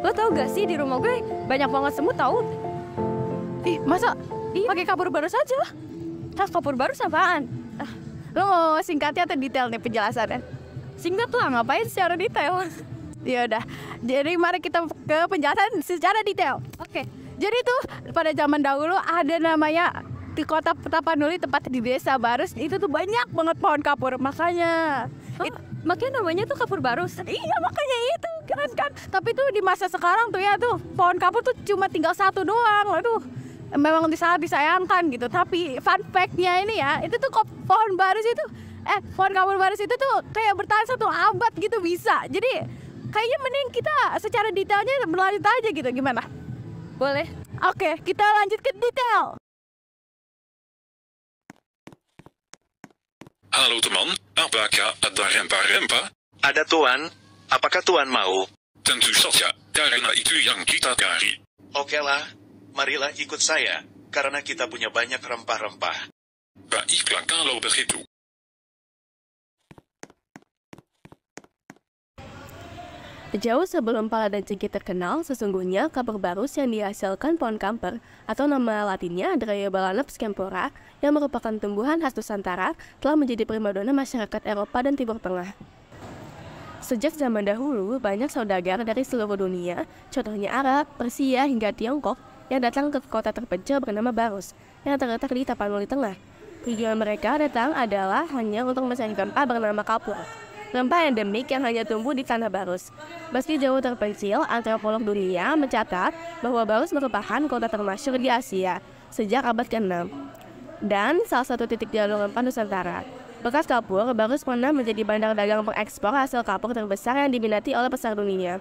Lo tau gak sih di rumah gue banyak banget semut tau? Ih, masa pakai kapur barus aja? Kapur barus apaan? Lo mau singkatnya atau detail nih penjelasannya? Singkat lah, ngapain secara detail? Ya udah, jadi mari kita ke penjelasan secara detail. Oke. Jadi tuh pada zaman dahulu ada namanya di kota Tapanuli, tempat di desa Barus, itu tuh banyak banget pohon kapur. Makanya makanya namanya tuh kapur barus. Iya, makanya itu kan. Tapi tuh di masa sekarang tuh ya tuh pohon kapur tuh cuma tinggal satu doang. Aduh, memang sangat disayangkan gitu. Tapi fun fact-nya ini ya, itu tuh pohon kapur barus itu tuh kayak bertahan 1 abad gitu bisa. Jadi kayaknya mending kita secara detailnya berlanjut aja gitu, gimana? Boleh. Oke, kita lanjut ke detail. Halo teman, apakah ada rempa-rempa? Ada tuan, apakah tuan mau? Tentu saja, karena itu yang kita cari. Oke lah, marilah ikut saya, karena kita punya banyak rempah-rempah. Baiklah kalau begitu. Jauh sebelum pala dan cengkeh terkenal, sesungguhnya kapur barus yang dihasilkan pohon kamper atau nama latinnya Dryobalanaps campora yang merupakan tumbuhan khas Nusantara telah menjadi primadona masyarakat Eropa dan Timur Tengah. Sejak zaman dahulu, banyak saudagar dari seluruh dunia, contohnya Arab, Persia hingga Tiongkok, yang datang ke kota terpencil bernama Barus yang terletak di Tapanuli Tengah. Tujuan mereka datang adalah hanya untuk mencari rempah bernama kapur. Rempah endemik yang hanya tumbuh di tanah Barus. Meski jauh terpencil, antropolog dunia mencatat bahwa Barus merupakan kota termasyhur di Asia sejak abad ke-6 dan salah satu titik jalur rempah Nusantara. Bekas kapur, Barus pernah menjadi bandar dagang pengekspor hasil kapur terbesar yang diminati oleh pasar dunia.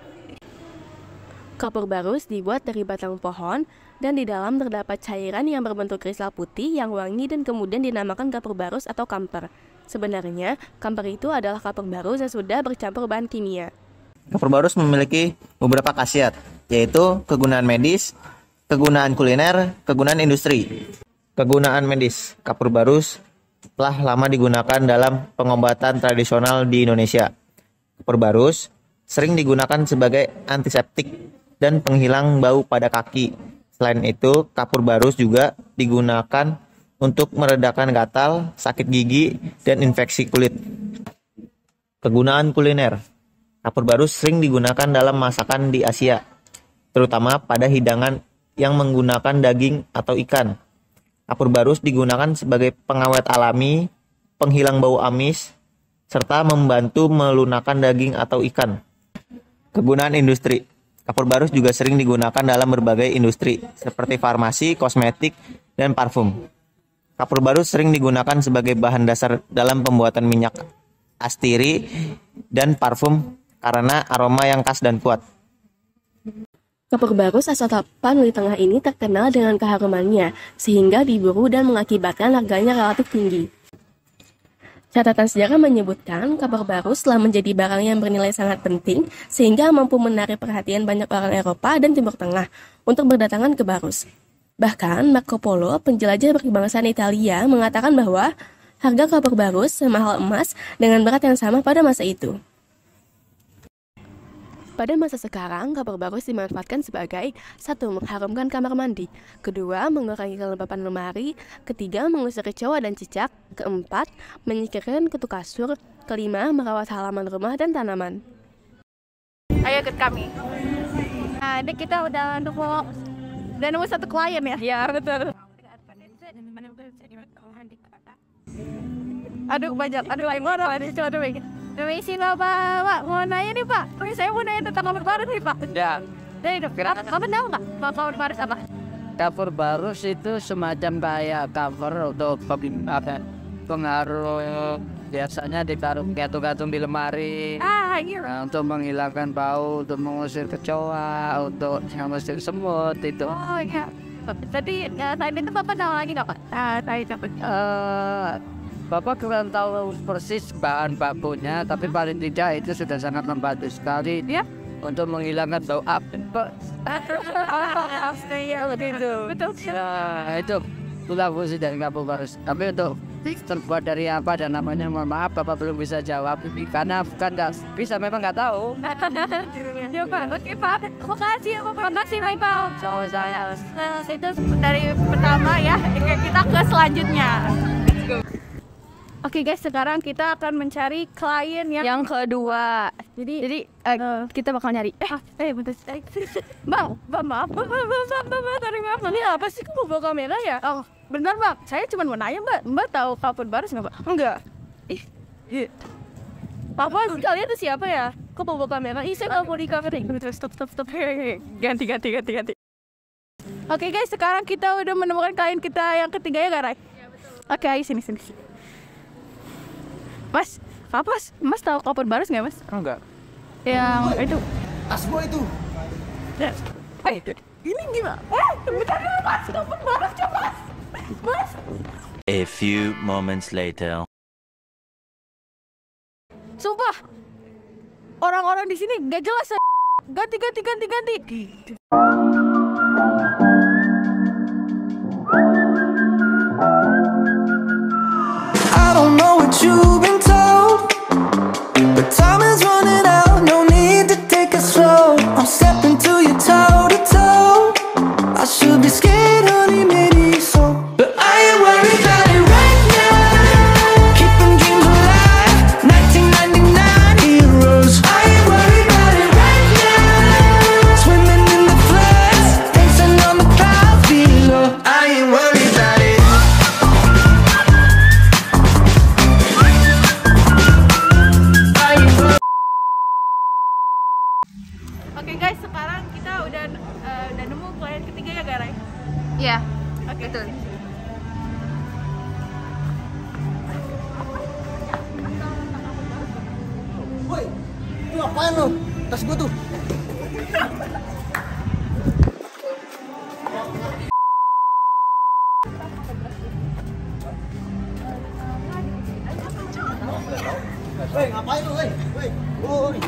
Kapur barus dibuat dari batang pohon dan di dalam terdapat cairan yang berbentuk kristal putih yang wangi dan kemudian dinamakan kapur barus atau kamper. Sebenarnya, kamper itu adalah kapur barus yang sudah bercampur bahan kimia. Kapur barus memiliki beberapa khasiat, yaitu kegunaan medis, kegunaan kuliner, kegunaan industri. Kegunaan medis, kapur barus telah lama digunakan dalam pengobatan tradisional di Indonesia. Kapur barus sering digunakan sebagai antiseptik dan penghilang bau pada kaki. Selain itu, kapur barus juga digunakan untuk meredakan gatal, sakit gigi, dan infeksi kulit. Kegunaan kuliner. Kapur barus sering digunakan dalam masakan di Asia, terutama pada hidangan yang menggunakan daging atau ikan. Kapur barus digunakan sebagai pengawet alami, penghilang bau amis, serta membantu melunakkan daging atau ikan. Kegunaan industri. Kapur barus juga sering digunakan dalam berbagai industri, seperti farmasi, kosmetik, dan parfum. Kapur barus sering digunakan sebagai bahan dasar dalam pembuatan minyak astiri dan parfum karena aroma yang khas dan kuat. Kapur barus asal Tapanuli Tengah ini terkenal dengan keharumannya, sehingga diburu dan mengakibatkan harganya relatif tinggi. Catatan sejarah menyebutkan kapur barus telah menjadi barang yang bernilai sangat penting, sehingga mampu menarik perhatian banyak orang Eropa dan Timur Tengah untuk berdatangan ke Barus. Bahkan Marco Polo, penjelajah berkebangsaan Italia, mengatakan bahwa harga kapur barus semahal emas dengan berat yang sama pada masa itu. Pada masa sekarang, kapur barus dimanfaatkan sebagai 1. Mengharumkan kamar mandi, 2. Mengurangi kelembapan lemari, 3. Mengusir kecoa dan cicak, 4. Menyingkirkan kutu kasur, 5. Merawat halaman rumah dan tanaman. Ayo ikut kami. Nah, ini kita udah nemu 1 klien ya? Ya, betul. Aduh, banyak. Aduh, permisi Pak, mau nanya nih Pak. Saya mau nanya tentang kapur barus nih Pak. Ya, Kamu tahu nggak kapur barus apa? kapur barus itu semacam kayak cover untuk pengaruh, biasanya ditaruh gantung-gantung di lemari. Iya. Nah, untuk menghilangkan bau, untuk mengusir kecoa, untuk mengusir semut itu. Oh iya. Tadi tadi itu Bapak tahu lagi nggak Pak? Tadi cepet. Bapak kurang tahu persis bahan bakunya, tapi paling tidak itu sudah sangat membantu sekali Ya. untuk menghilangkan bau api. Iya begitu. Betul. Nah, itu tulang fungsi dari kapur barus. Tapi untuk terbuat dari apa dan namanya mohon maaf Bapak belum bisa jawab karena bukan nggak bisa memang nggak tahu. Ya Pak, oke Pak. Makasih ya Pak. Makasih Pak. Sama saya. Itu dari pertama ya. Kita ke selanjutnya. Oke guys, sekarang kita akan mencari klien Yang kedua. Jadi Kita bakal nyari. bentar. Bang, maaf. Bang, ini apa sih kok bawa kamera ya? Oh, benar Bang. Saya cuma mau nanya Mbak. Mbak tahu Kapur Barus nggak Mbak? Enggak. Papa, kalian tuh siapa ya? Kok bawa kamera? Saya nggak mau di kamera. Stop. Ganti. Oke guys, sekarang kita udah menemukan klien kita yang ketiga ya, Garai? Iya betul. Oke, ayo sini. Mas, Mas tahu Kapur Barus nggak Mas? Enggak. Yang itu. Asbo itu. Ini gimana? Bentar dulu Mas, Kapur Barus coba Mas. A few moments later. Sumpah, orang-orang di sini gak jelas. Ganti. I don't know what you've been told, but time is running out, no need to take it slow. I'm stepping to you toe to toe. I should be scared, honey, maybe so, but I ain't worried about it right now. Keeping dreams alive, 1999 heroes. I ain't worried about it right now. Swimming in the floods, dancing on the clouds below. I ain't worried about it. Oke guys, sekarang kita udah nemu klien ketiga ya, Garai? Iya. Oke. Betul. Woi, itu apaan lo? Tas gue tuh. Woi, ngapain lo, woi? Woi. Woi.